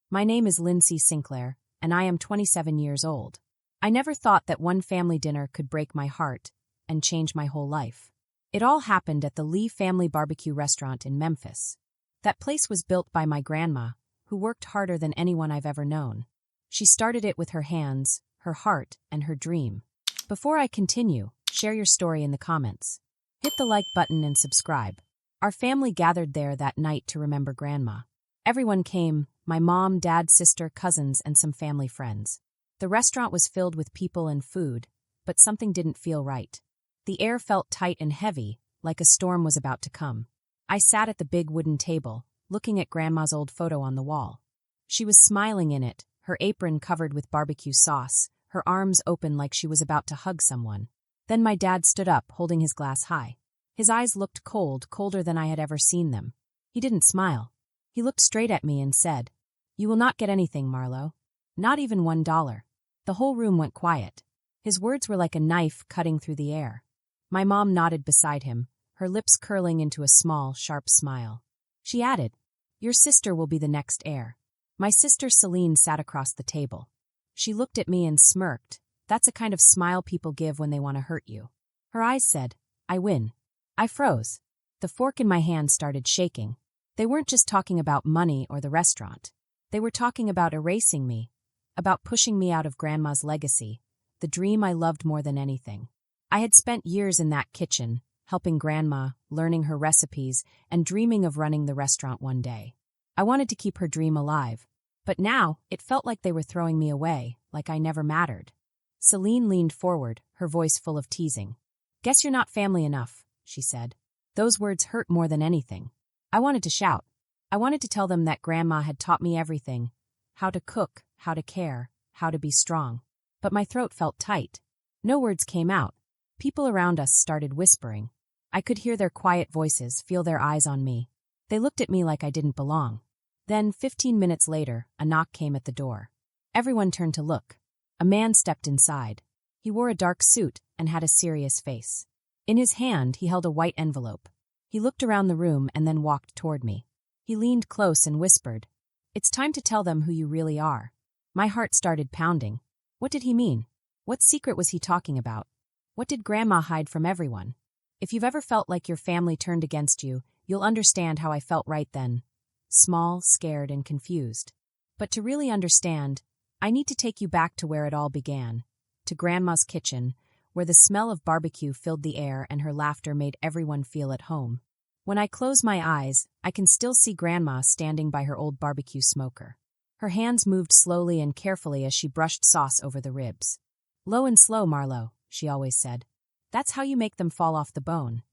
My name is Lindsay Sinclair, and I am 27 years old. I never thought that one family dinner could break my heart and change my whole life. It all happened at the Lee Family Barbecue Restaurant in Memphis. That place was built by my grandma, who worked harder than anyone I've ever known. She started it with her hands, her heart, and her dream. Before I continue, share your story in the comments. Hit the like button and subscribe. Our family gathered there that night to remember Grandma. Everyone came, my mom, dad, sister, cousins, and some family friends. The restaurant was filled with people and food, but something didn't feel right. The air felt tight and heavy, like a storm was about to come. I sat at the big wooden table, looking at Grandma's old photo on the wall. She was smiling in it, her apron covered with barbecue sauce, her arms open like she was about to hug someone. Then my dad stood up, holding his glass high. His eyes looked cold, colder than I had ever seen them. He didn't smile. He looked straight at me and said, "You will not get anything, Marlo. Not even $1. The whole room went quiet. His words were like a knife cutting through the air. My mom nodded beside him, her lips curling into a small, sharp smile. She added, "Your sister will be the next heir." My sister Celine sat across the table. She looked at me and smirked. That's a kind of smile people give when they want to hurt you. Her eyes said, "I win." I froze. The fork in my hand started shaking. They weren't just talking about money or the restaurant. They were talking about erasing me, about pushing me out of Grandma's legacy, the dream I loved more than anything. I had spent years in that kitchen, helping Grandma, learning her recipes, and dreaming of running the restaurant one day. I wanted to keep her dream alive, but now it felt like they were throwing me away, like I never mattered. Celine leaned forward, her voice full of teasing. "Guess you're not family enough," she said. Those words hurt more than anything. I wanted to shout. I wanted to tell them that Grandma had taught me everything, how to cook, how to care, how to be strong. But my throat felt tight. No words came out. People around us started whispering. I could hear their quiet voices, feel their eyes on me. They looked at me like I didn't belong. Then, 15 minutes later, a knock came at the door. Everyone turned to look. A man stepped inside. He wore a dark suit and had a serious face. In his hand, he held a white envelope. He looked around the room and then walked toward me. He leaned close and whispered, "It's time to tell them who you really are." My heart started pounding. What did he mean? What secret was he talking about? What did Grandma hide from everyone? If you've ever felt like your family turned against you, you'll understand how I felt right then. Small, scared, and confused. But to really understand, I need to take you back to where it all began, to Grandma's kitchen, where the smell of barbecue filled the air and her laughter made everyone feel at home. When I close my eyes, I can still see Grandma standing by her old barbecue smoker. Her hands moved slowly and carefully as she brushed sauce over the ribs. "Low and slow, Marlo," she always said. "That's how you make them fall off the bone."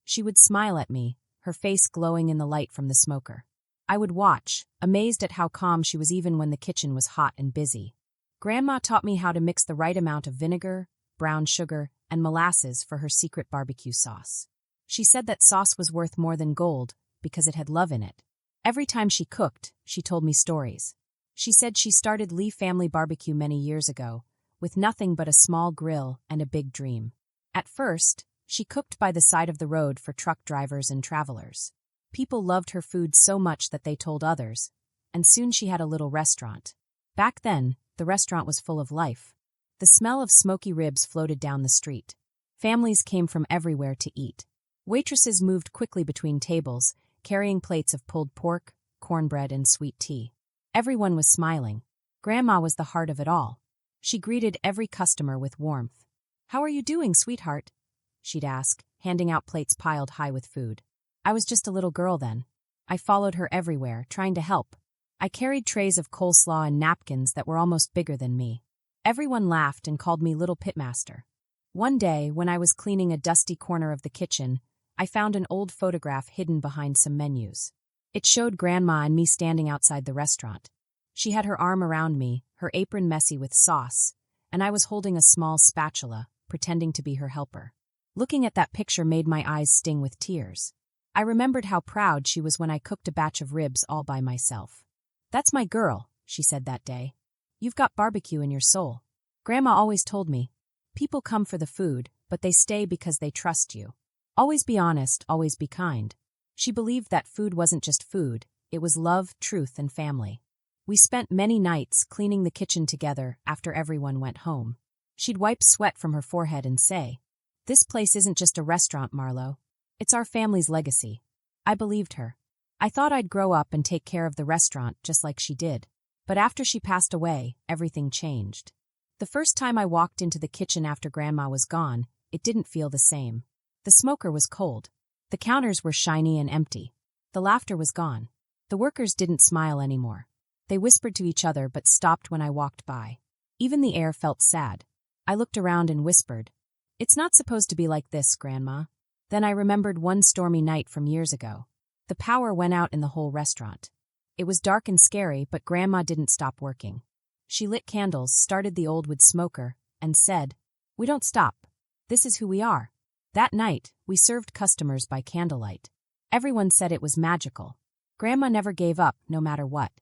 She would smile at me, her face glowing in the light from the smoker. I would watch, amazed at how calm she was even when the kitchen was hot and busy. Grandma taught me how to mix the right amount of vinegar, brown sugar, and molasses for her secret barbecue sauce. She said that sauce was worth more than gold because it had love in it. Every time she cooked, she told me stories. She said she started Lee Family Barbecue many years ago, with nothing but a small grill and a big dream. At first, she cooked by the side of the road for truck drivers and travelers. People loved her food so much that they told others, and soon she had a little restaurant. Back then, the restaurant was full of life. The smell of smoky ribs floated down the street. Families came from everywhere to eat. Waitresses moved quickly between tables, carrying plates of pulled pork, cornbread, and sweet tea. Everyone was smiling. Grandma was the heart of it all. She greeted every customer with warmth. "How are you doing, sweetheart?" she'd ask, handing out plates piled high with food. I was just a little girl then. I followed her everywhere, trying to help. I carried trays of coleslaw and napkins that were almost bigger than me. Everyone laughed and called me Little Pitmaster. One day, when I was cleaning a dusty corner of the kitchen, I found an old photograph hidden behind some menus. It showed Grandma and me standing outside the restaurant. She had her arm around me, her apron messy with sauce, and I was holding a small spatula, pretending to be her helper. Looking at that picture made my eyes sting with tears. I remembered how proud she was when I cooked a batch of ribs all by myself. "That's my girl," she said that day. "You've got barbecue in your soul." Grandma always told me, "People come for the food, but they stay because they trust you. Always be honest, always be kind." She believed that food wasn't just food, it was love, truth, and family. We spent many nights cleaning the kitchen together after everyone went home. She'd wipe sweat from her forehead and say, "This place isn't just a restaurant, Marlo. It's our family's legacy." I believed her. I thought I'd grow up and take care of the restaurant just like she did. But after she passed away, everything changed. The first time I walked into the kitchen after Grandma was gone, it didn't feel the same. The smoker was cold. The counters were shiny and empty. The laughter was gone. The workers didn't smile anymore. They whispered to each other but stopped when I walked by. Even the air felt sad. I looked around and whispered, "It's not supposed to be like this, Grandma." Then I remembered one stormy night from years ago. The power went out in the whole restaurant. It was dark and scary, but Grandma didn't stop working. She lit candles, started the old wood smoker, and said, "We don't stop. This is who we are." That night, we served customers by candlelight. Everyone said it was magical. Grandma never gave up, no matter what.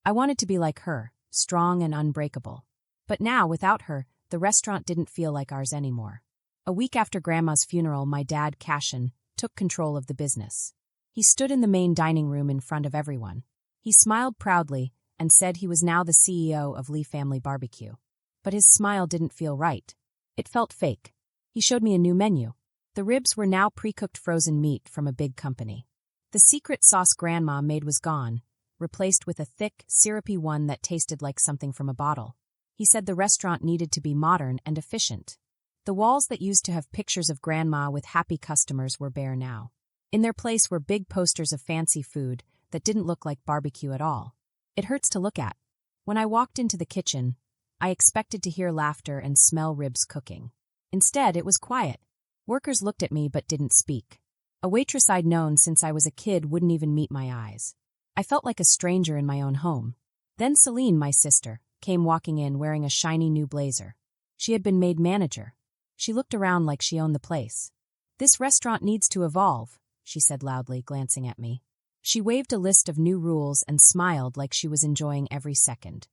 I wanted to be like her, strong and unbreakable. But now, without her, the restaurant didn't feel like ours anymore. A week after Grandma's funeral, my dad, Cashin, took control of the business. He stood in the main dining room in front of everyone. He smiled proudly and said he was now the CEO of Lee Family Barbecue. But his smile didn't feel right. It felt fake. He showed me a new menu. The ribs were now pre-cooked frozen meat from a big company. The secret sauce Grandma made was gone, replaced with a thick, syrupy one that tasted like something from a bottle. He said the restaurant needed to be modern and efficient. The walls that used to have pictures of Grandma with happy customers were bare now. In their place were big posters of fancy food that didn't look like barbecue at all. It hurts to look at. When I walked into the kitchen, I expected to hear laughter and smell ribs cooking. Instead, it was quiet. Workers looked at me but didn't speak. A waitress I'd known since I was a kid wouldn't even meet my eyes. I felt like a stranger in my own home. Then Celine, my sister, came walking in wearing a shiny new blazer. She had been made manager. She looked around like she owned the place. "This restaurant needs to evolve," she said loudly, glancing at me. She waved a list of new rules and smiled like she was enjoying every second.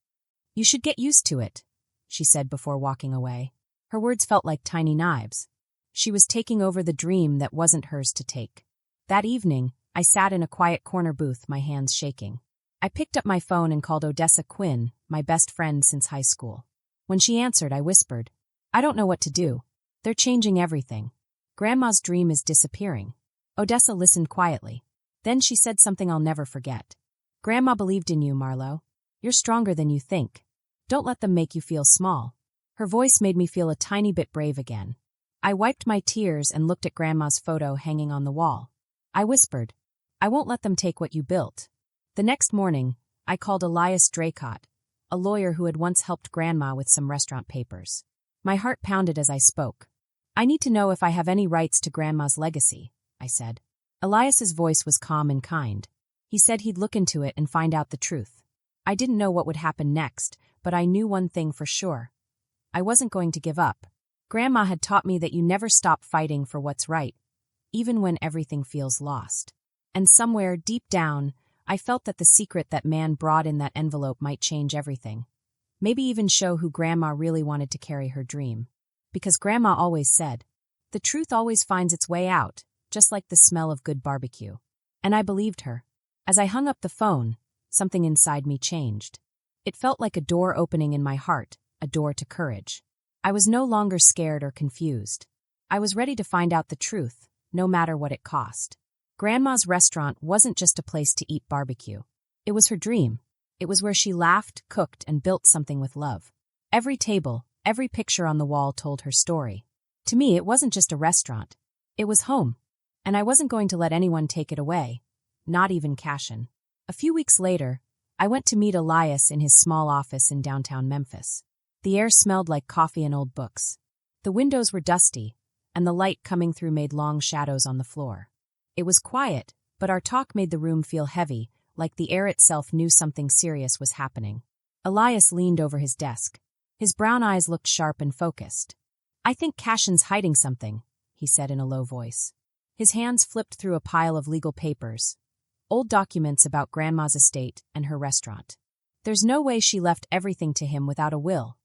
"You should get used to it," she said before walking away. Her words felt like tiny knives. She was taking over the dream that wasn't hers to take. That evening, I sat in a quiet corner booth, my hands shaking. I picked up my phone and called Odessa Quinn, my best friend since high school. When she answered, I whispered, "I don't know what to do. They're changing everything. Grandma's dream is disappearing." Odessa listened quietly. Then she said something I'll never forget. "Grandma believed in you, Marlo. You're stronger than you think. Don't let them make you feel small." Her voice made me feel a tiny bit brave again. I wiped my tears and looked at Grandma's photo hanging on the wall. I whispered, "I won't let them take what you built." The next morning, I called Elias Draycott, a lawyer who had once helped Grandma with some restaurant papers. My heart pounded as I spoke. "I need to know if I have any rights to Grandma's legacy," I said. Elias's voice was calm and kind. He said he'd look into it and find out the truth. I didn't know what would happen next, but I knew one thing for sure. I wasn't going to give up. Grandma had taught me that you never stop fighting for what's right, even when everything feels lost. And somewhere, deep down, I felt that the secret that man brought in that envelope might change everything. Maybe even show who Grandma really wanted to carry her dream. Because Grandma always said, "The truth always finds its way out, just like the smell of good barbecue." And I believed her. As I hung up the phone, something inside me changed. It felt like a door opening in my heart, a door to courage. I was no longer scared or confused. I was ready to find out the truth, no matter what it cost. Grandma's restaurant wasn't just a place to eat barbecue. It was her dream. It was where she laughed, cooked, and built something with love. Every table, every picture on the wall told her story. To me, it wasn't just a restaurant. It was home. And I wasn't going to let anyone take it away, not even Cashin. A few weeks later, I went to meet Elias in his small office in downtown Memphis. The air smelled like coffee and old books. The windows were dusty, and the light coming through made long shadows on the floor. It was quiet, but our talk made the room feel heavy, like the air itself knew something serious was happening. Elias leaned over his desk. His brown eyes looked sharp and focused. "I think Cashin's hiding something," he said in a low voice. His hands flipped through a pile of legal papers, old documents about Grandma's estate and her restaurant. "There's no way she left everything to him without a will,"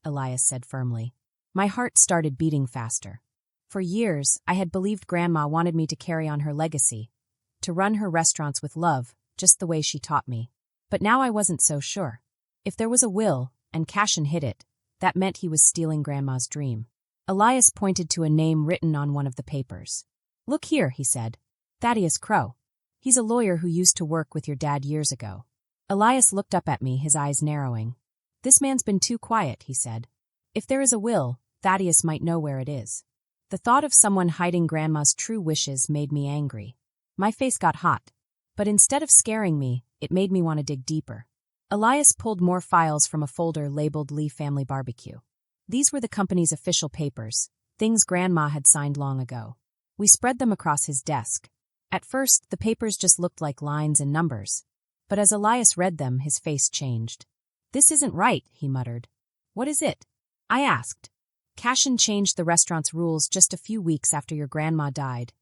Elias said firmly. My heart started beating faster. For years, I had believed Grandma wanted me to carry on her legacy, to run her restaurants with love, just the way she taught me. But now I wasn't so sure. If there was a will, and Cashin hid it, that meant he was stealing Grandma's dream. Elias pointed to a name written on one of the papers. "Look here," he said. "Thaddeus Crow. He's a lawyer who used to work with your dad years ago." Elias looked up at me, his eyes narrowing. "This man's been too quiet," he said. "If there is a will, Thaddeus might know where it is." The thought of someone hiding Grandma's true wishes made me angry. My face got hot. But instead of scaring me, it made me want to dig deeper. Elias pulled more files from a folder labeled Lee Family Barbecue. These were the company's official papers, things Grandma had signed long ago. We spread them across his desk. At first, the papers just looked like lines and numbers. But as Elias read them, his face changed. "This isn't right," he muttered. "What is it?" I asked. "Cashin changed the restaurant's rules just a few weeks after your grandma died,"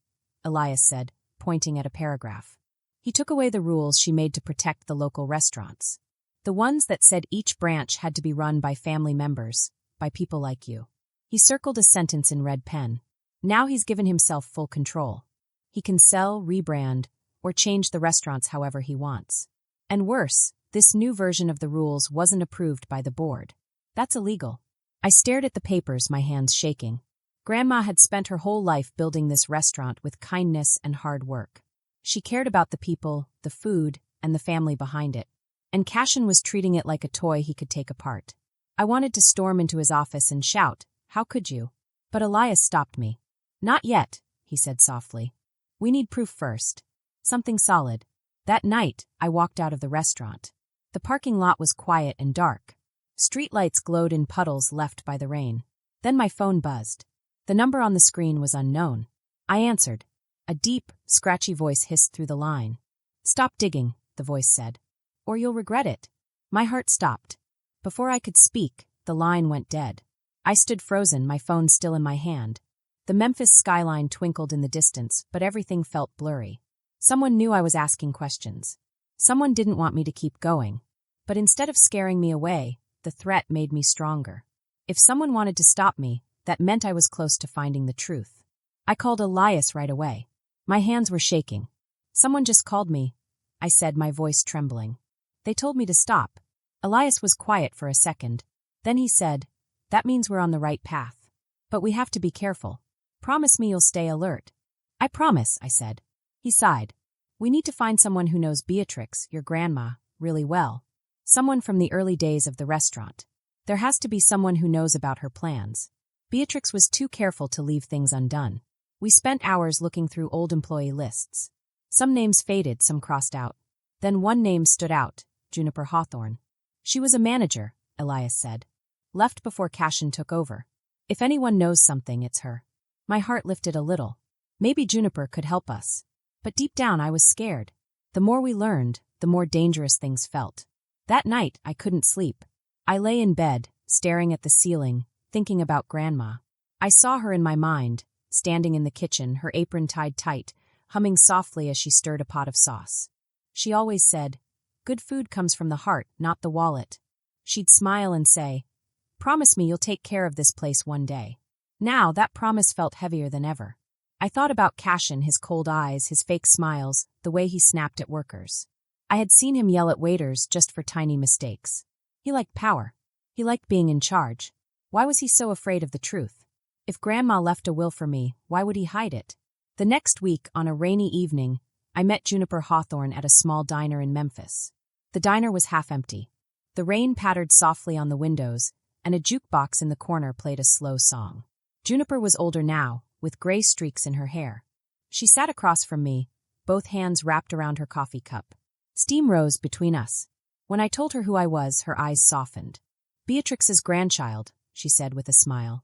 Elias said, pointing at a paragraph. "He took away the rules she made to protect the local restaurants. The ones that said each branch had to be run by family members, by people like you." He circled a sentence in red pen. "Now he's given himself full control. He can sell, rebrand, or change the restaurants however he wants. And worse, this new version of the rules wasn't approved by the board. That's illegal." I stared at the papers, my hands shaking. Grandma had spent her whole life building this restaurant with kindness and hard work. She cared about the people, the food, and the family behind it. And Cashin was treating it like a toy he could take apart. I wanted to storm into his office and shout, "How could you?" But Elias stopped me. "Not yet," he said softly. "We need proof first. Something solid." That night, I walked out of the restaurant. The parking lot was quiet and dark. Streetlights glowed in puddles left by the rain. Then my phone buzzed. The number on the screen was unknown. I answered. A deep, scratchy voice hissed through the line. "Stop digging," the voice said, "or you'll regret it." My heart stopped. Before I could speak, the line went dead. I stood frozen, my phone still in my hand. The Memphis skyline twinkled in the distance, but everything felt blurry. Someone knew I was asking questions. Someone didn't want me to keep going. But instead of scaring me away, the threat made me stronger. If someone wanted to stop me, that meant I was close to finding the truth. I called Elias right away. My hands were shaking. "Someone just called me," I said, my voice trembling. "They told me to stop." Elias was quiet for a second. Then he said, "That means we're on the right path. But we have to be careful. Promise me you'll stay alert." "I promise," I said. He sighed. "We need to find someone who knows Beatrix, your grandma, really well. Someone from the early days of the restaurant. There has to be someone who knows about her plans." Beatrix was too careful to leave things undone. We spent hours looking through old employee lists. Some names faded, some crossed out. Then one name stood out, Juniper Hawthorne. "She was a manager," Elias said. "Left before Cashin took over. If anyone knows something, it's her." My heart lifted a little. Maybe Juniper could help us. But deep down I was scared. The more we learned, the more dangerous things felt. That night I couldn't sleep. I lay in bed, staring at the ceiling, thinking about Grandma. I saw her in my mind, standing in the kitchen, her apron tied tight, humming softly as she stirred a pot of sauce. She always said, "Good food comes from the heart, not the wallet." She'd smile and say, "Promise me you'll take care of this place one day." Now that promise felt heavier than ever. I thought about Cashin, his cold eyes, his fake smiles, the way he snapped at workers. I had seen him yell at waiters just for tiny mistakes. He liked power. He liked being in charge. Why was he so afraid of the truth? If Grandma left a will for me, why would he hide it? The next week, on a rainy evening, I met Juniper Hawthorne at a small diner in Memphis. The diner was half empty. The rain pattered softly on the windows, and a jukebox in the corner played a slow song. Juniper was older now, with gray streaks in her hair. She sat across from me, both hands wrapped around her coffee cup. Steam rose between us. When I told her who I was, her eyes softened. "Beatrix's grandchild," she said with a smile.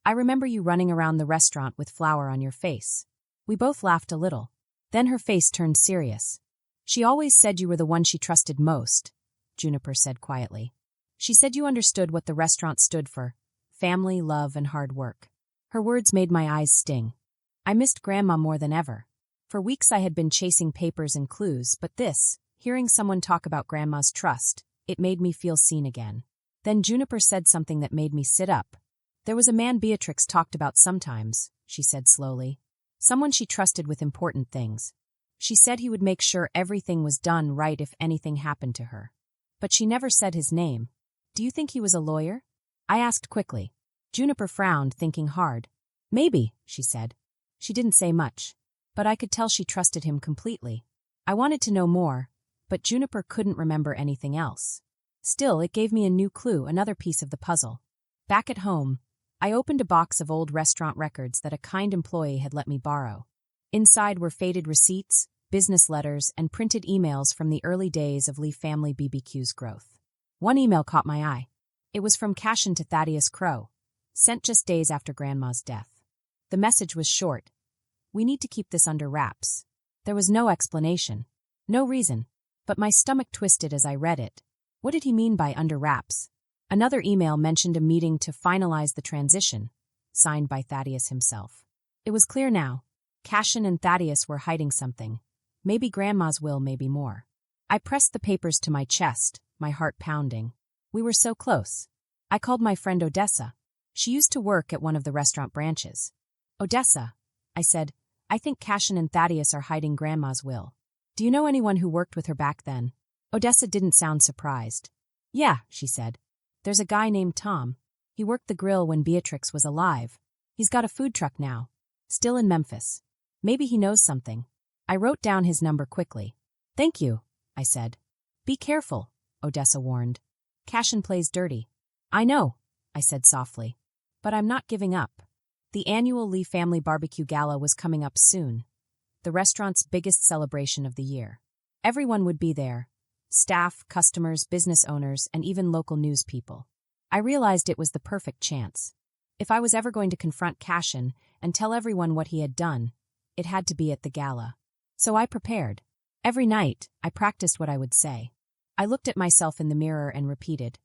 "I remember you running around the restaurant with flour on your face." We both laughed a little. Then her face turned serious. "She always said you were the one she trusted most," Juniper said quietly. "She said you understood what the restaurant stood for: family, love, and hard work." Her words made my eyes sting. I missed Grandma more than ever. For weeks I had been chasing papers and clues, but this, hearing someone talk about Grandma's trust, it made me feel seen again. Then Juniper said something that made me sit up. "There was a man Beatrix talked about sometimes," she said slowly. "Someone she trusted with important things. She said he would make sure everything was done right if anything happened to her. But she never said his name. Do you think he was a lawyer? I asked quickly. Juniper frowned, thinking hard. Maybe, she said. She didn't say much. But I could tell she trusted him completely. I wanted to know more, but Juniper couldn't remember anything else. Still, it gave me a new clue, another piece of the puzzle. Back at home, I opened a box of old restaurant records that a kind employee had let me borrow. Inside were faded receipts, business letters, and printed emails from the early days of Lee Family BBQ's growth. One email caught my eye. It was from Cashin to Thaddeus Crow, sent just days after Grandma's death. The message was short. We need to keep this under wraps. There was no explanation. No reason. But my stomach twisted as I read it. What did he mean by under wraps? Another email mentioned a meeting to finalize the transition, signed by Thaddeus himself. It was clear now. Cashin and Thaddeus were hiding something. Maybe Grandma's will, maybe more. I pressed the papers to my chest, my heart pounding. We were so close. I called my friend Odessa. She used to work at one of the restaurant branches. Odessa, I said, I think Cashin and Thaddeus are hiding Grandma's will. Do you know anyone who worked with her back then? Odessa didn't sound surprised. Yeah, she said. There's a guy named Tom. He worked the grill when Beatrix was alive. He's got a food truck now. Still in Memphis. Maybe he knows something. I wrote down his number quickly. Thank you, I said. Be careful, Odessa warned. Cashin plays dirty. I know, I said softly. But I'm not giving up. The annual Lee Family Barbecue Gala was coming up soon. The restaurant's biggest celebration of the year. Everyone would be there. Staff, customers, business owners, and even local news people. I realized it was the perfect chance. If I was ever going to confront Cashin and tell everyone what he had done, it had to be at the gala. So I prepared. Every night, I practiced what I would say. I looked at myself in the mirror and repeated,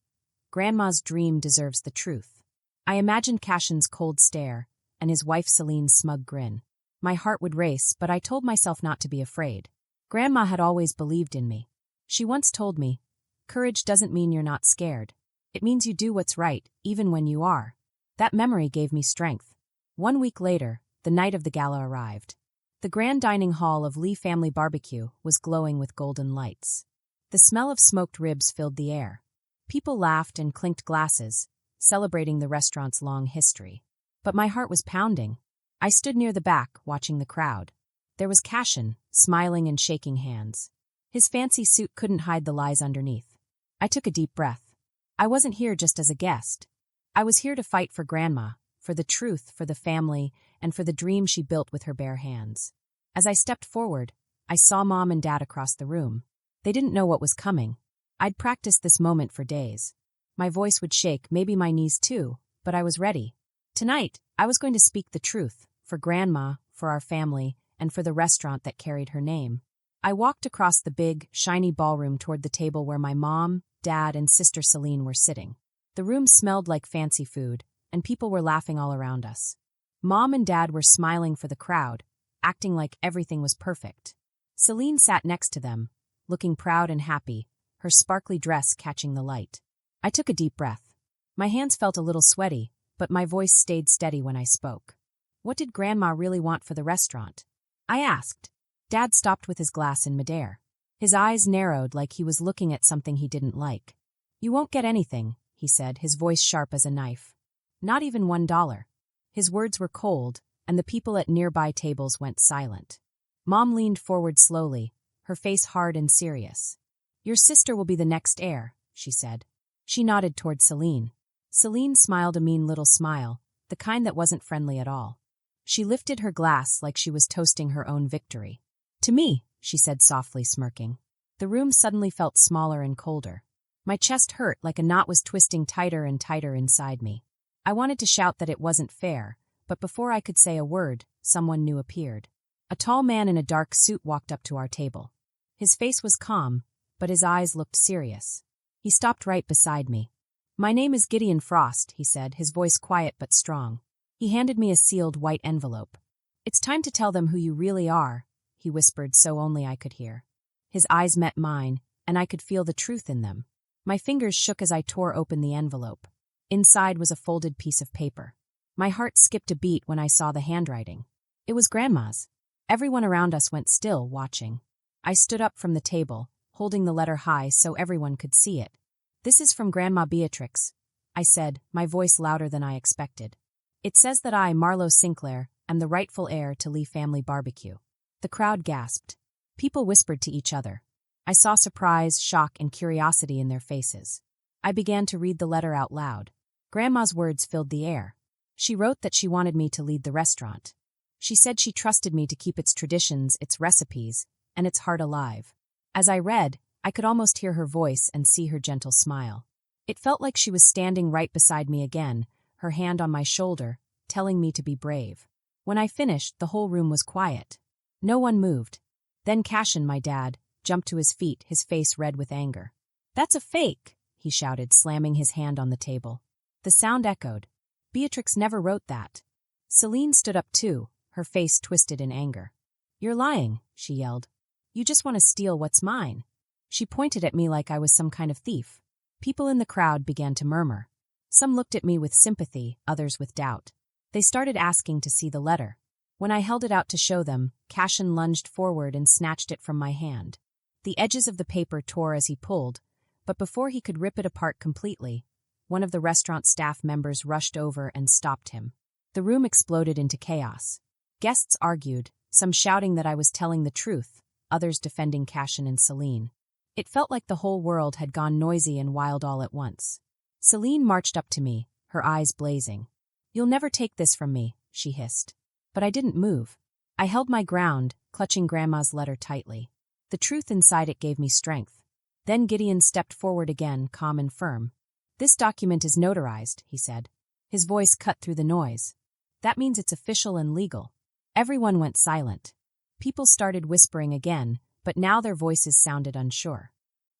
Grandma's dream deserves the truth. I imagined Cashin's cold stare and his wife Celine's smug grin. My heart would race, but I told myself not to be afraid. Grandma had always believed in me. She once told me, courage doesn't mean you're not scared. It means you do what's right, even when you are. That memory gave me strength. 1 week later, the night of the gala arrived. The grand dining hall of Lee Family Barbecue was glowing with golden lights. The smell of smoked ribs filled the air. People laughed and clinked glasses, celebrating the restaurant's long history. But my heart was pounding. I stood near the back, watching the crowd. There was Cashin, smiling and shaking hands. His fancy suit couldn't hide the lies underneath. I took a deep breath. I wasn't here just as a guest. I was here to fight for Grandma, for the truth, for the family, and for the dream she built with her bare hands. As I stepped forward, I saw Mom and Dad across the room. They didn't know what was coming. I'd practiced this moment for days. My voice would shake, maybe my knees too, but I was ready. Tonight, I was going to speak the truth, for Grandma, for our family, and for the restaurant that carried her name. I walked across the big, shiny ballroom toward the table where my mom, Dad, and sister Celine were sitting. The room smelled like fancy food, and people were laughing all around us. Mom and Dad were smiling for the crowd, acting like everything was perfect. Celine sat next to them, looking proud and happy, her sparkly dress catching the light. I took a deep breath. My hands felt a little sweaty, but my voice stayed steady when I spoke. What did Grandma really want for the restaurant? I asked. Dad stopped with his glass in midair. His eyes narrowed like he was looking at something he didn't like. You won't get anything, he said, his voice sharp as a knife. Not even $1. His words were cold, and the people at nearby tables went silent. Mom leaned forward slowly, her face hard and serious. Your sister will be the next heir, she said. She nodded toward Celine. Celine smiled a mean little smile, the kind that wasn't friendly at all. She lifted her glass like she was toasting her own victory. To me, she said softly, smirking. The room suddenly felt smaller and colder. My chest hurt like a knot was twisting tighter and tighter inside me. I wanted to shout that it wasn't fair, but before I could say a word, someone new appeared. A tall man in a dark suit walked up to our table. His face was calm, but his eyes looked serious. He stopped right beside me. My name is Gideon Frost, he said, his voice quiet but strong. He handed me a sealed white envelope. It's time to tell them who you really are, he whispered so only I could hear. His eyes met mine, and I could feel the truth in them. My fingers shook as I tore open the envelope. Inside was a folded piece of paper. My heart skipped a beat when I saw the handwriting. It was Grandma's. Everyone around us went still, watching. I stood up from the table, holding the letter high so everyone could see it. "This is from Grandma Beatrix," I said, my voice louder than I expected. "It says that I, Marlo Sinclair, am the rightful heir to Lee Family Barbecue." The crowd gasped. People whispered to each other. I saw surprise, shock, and curiosity in their faces. I began to read the letter out loud. Grandma's words filled the air. She wrote that she wanted me to lead the restaurant. She said she trusted me to keep its traditions, its recipes, and its heart alive. As I read, I could almost hear her voice and see her gentle smile. It felt like she was standing right beside me again, her hand on my shoulder, telling me to be brave. When I finished, the whole room was quiet. No one moved. Then Cashin, my dad, jumped to his feet, his face red with anger. "That's a fake," he shouted, slamming his hand on the table. The sound echoed. "Beatrix never wrote that." Celine stood up too, her face twisted in anger. "You're lying," she yelled. "You just want to steal what's mine." She pointed at me like I was some kind of thief. People in the crowd began to murmur. Some looked at me with sympathy, others with doubt. They started asking to see the letter. When I held it out to show them, Cashin lunged forward and snatched it from my hand. The edges of the paper tore as he pulled, but before he could rip it apart completely, one of the restaurant staff members rushed over and stopped him. The room exploded into chaos. Guests argued, some shouting that I was telling the truth, others defending Cashin and Celine. It felt like the whole world had gone noisy and wild all at once. Celine marched up to me, her eyes blazing. "You'll never take this from me," she hissed. But I didn't move. I held my ground, clutching Grandma's letter tightly. The truth inside it gave me strength. Then Gideon stepped forward again, calm and firm. "This document is notarized," he said. His voice cut through the noise. "That means it's official and legal." Everyone went silent. People started whispering again, but now their voices sounded unsure.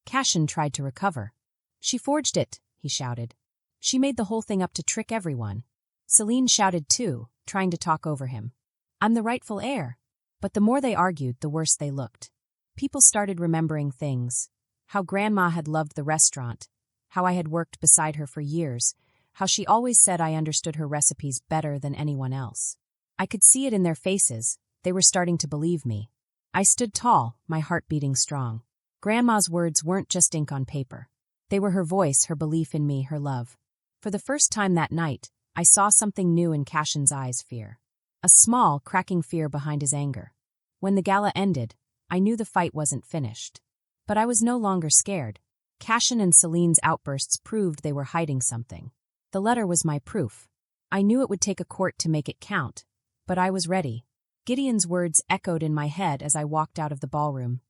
Cashin tried to recover. "She forged it," he shouted. "She made the whole thing up to trick everyone." Celine shouted too, trying to talk over him. "I'm the rightful heir." But the more they argued, the worse they looked. People started remembering things. How Grandma had loved the restaurant, how I had worked beside her for years, how she always said I understood her recipes better than anyone else. I could see it in their faces. They were starting to believe me. I stood tall, my heart beating strong. Grandma's words weren't just ink on paper. They were her voice, her belief in me, her love. For the first time that night, I saw something new in Cashin's eyes, fear. A small, cracking fear behind his anger. When the gala ended, I knew the fight wasn't finished. But I was no longer scared. Cashin and Celine's outbursts proved they were hiding something. The letter was my proof. I knew it would take a court to make it count, but I was ready. Gideon's words echoed in my head as I walked out of the ballroom.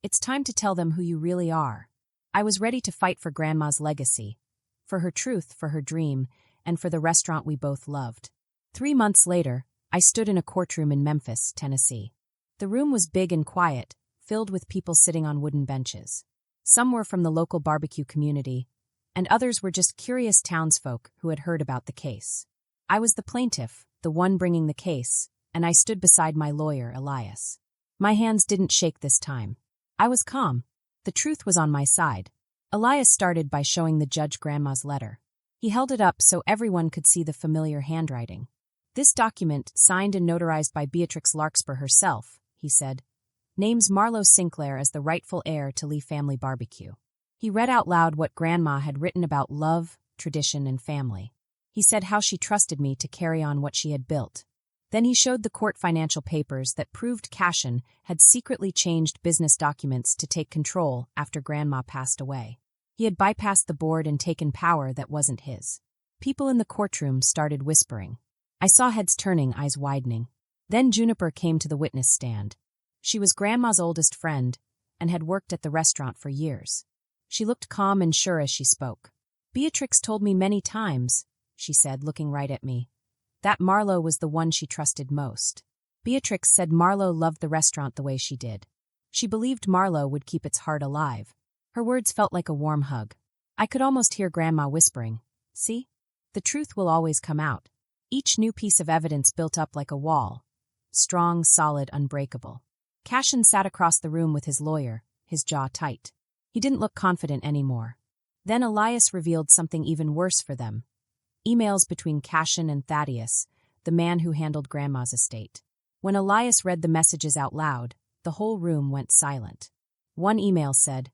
"It's time to tell them who you really are." I was ready to fight for Grandma's legacy, for her truth, for her dream, and for the restaurant we both loved. 3 months later, I stood in a courtroom in Memphis, Tennessee. The room was big and quiet, filled with people sitting on wooden benches. Some were from the local barbecue community, and others were just curious townsfolk who had heard about the case. I was the plaintiff, the one bringing the case, and I stood beside my lawyer, Elias. My hands didn't shake this time. I was calm. The truth was on my side. Elias started by showing the judge Grandma's letter. He held it up so everyone could see the familiar handwriting. "This document, signed and notarized by Beatrix Larkspur herself," he said, "names Marlo Sinclair as the rightful heir to Lee Family Barbecue." He read out loud what Grandma had written about love, tradition, and family. He said how she trusted me to carry on what she had built. Then he showed the court financial papers that proved Cashin had secretly changed business documents to take control after Grandma passed away. He had bypassed the board and taken power that wasn't his. People in the courtroom started whispering. I saw heads turning, eyes widening. Then Juniper came to the witness stand. She was Grandma's oldest friend and had worked at the restaurant for years. She looked calm and sure as she spoke. "Beatrix told me many times," she said, looking right at me, "that Marlo was the one she trusted most. Beatrix said Marlo loved the restaurant the way she did. She believed Marlo would keep its heart alive." Her words felt like a warm hug. I could almost hear Grandma whispering, "See? The truth will always come out." Each new piece of evidence built up like a wall. Strong, solid, unbreakable. Cashin sat across the room with his lawyer, his jaw tight. He didn't look confident anymore. Then Elias revealed something even worse for them. Emails between Cashin and Thaddeus, the man who handled Grandma's estate. When Elias read the messages out loud, the whole room went silent. One email said,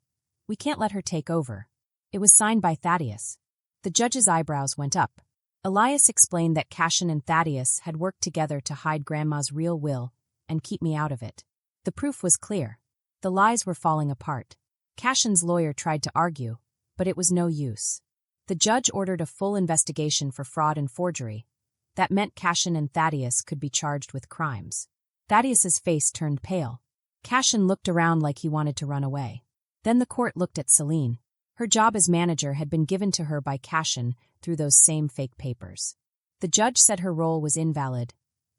"We can't let her take over." It was signed by Thaddeus. The judge's eyebrows went up. Elias explained that Cashin and Thaddeus had worked together to hide Grandma's real will and keep me out of it. The proof was clear. The lies were falling apart. Cashin's lawyer tried to argue, but it was no use. The judge ordered a full investigation for fraud and forgery. That meant Cashin and Thaddeus could be charged with crimes. Thaddeus's face turned pale. Cashin looked around like he wanted to run away. Then the court looked at Celine. Her job as manager had been given to her by Cashin through those same fake papers. The judge said her role was invalid,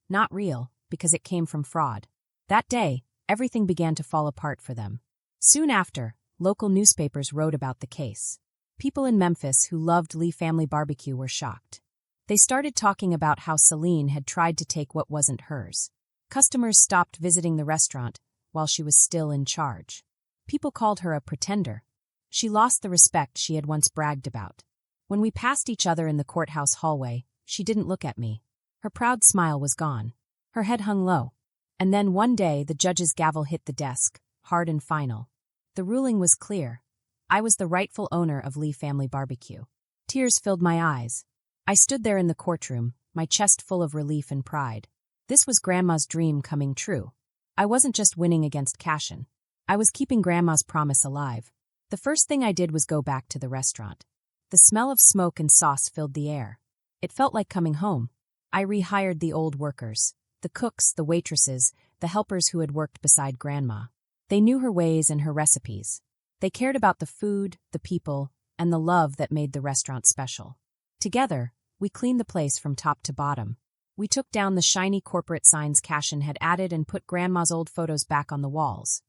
not real, because it came from fraud. That day, everything began to fall apart for them. Soon after, local newspapers wrote about the case. People in Memphis who loved Lee Family Barbecue were shocked. They started talking about how Celine had tried to take what wasn't hers. Customers stopped visiting the restaurant while she was still in charge. People called her a pretender. She lost the respect she had once bragged about. When we passed each other in the courthouse hallway, she didn't look at me. Her proud smile was gone. Her head hung low. And then one day the judge's gavel hit the desk, hard and final. The ruling was clear. I was the rightful owner of Lee Family Barbecue. Tears filled my eyes. I stood there in the courtroom, my chest full of relief and pride. This was Grandma's dream coming true. I wasn't just winning against Cashin. I was keeping Grandma's promise alive. The first thing I did was go back to the restaurant. The smell of smoke and sauce filled the air. It felt like coming home. I rehired the old workers, the cooks, the waitresses, the helpers who had worked beside Grandma. They knew her ways and her recipes. They cared about the food, the people, and the love that made the restaurant special. Together, we cleaned the place from top to bottom. We took down the shiny corporate signs Cashin had added and put Grandma's old photos back on the walls.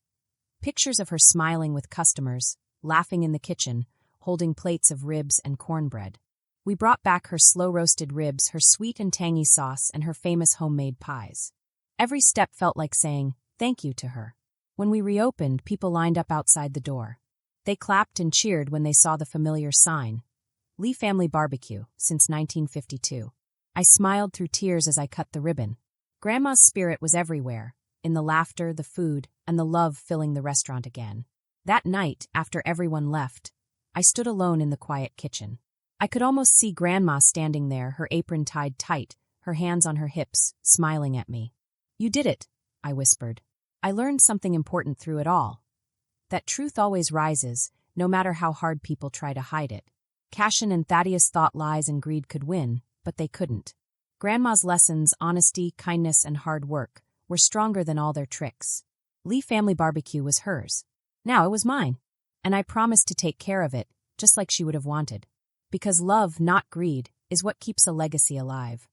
Pictures of her smiling with customers, laughing in the kitchen, holding plates of ribs and cornbread. We brought back her slow-roasted ribs, her sweet and tangy sauce, and her famous homemade pies. Every step felt like saying thank you to her. When we reopened, people lined up outside the door. They clapped and cheered when they saw the familiar sign, Lee Family Barbecue, since 1952. I smiled through tears as I cut the ribbon. Grandma's spirit was everywhere, in the laughter, the food, and the love filling the restaurant again. That night, after everyone left, I stood alone in the quiet kitchen. I could almost see Grandma standing there, her apron tied tight, her hands on her hips, smiling at me. "You did it," I whispered. I learned something important through it all. That truth always rises, no matter how hard people try to hide it. Cashin and Thaddeus thought lies and greed could win, but they couldn't. Grandma's lessons, honesty, kindness, and hard work, were stronger than all their tricks. Lee Family Barbecue was hers. Now it was mine. And I promised to take care of it, just like she would have wanted. Because love, not greed, is what keeps a legacy alive.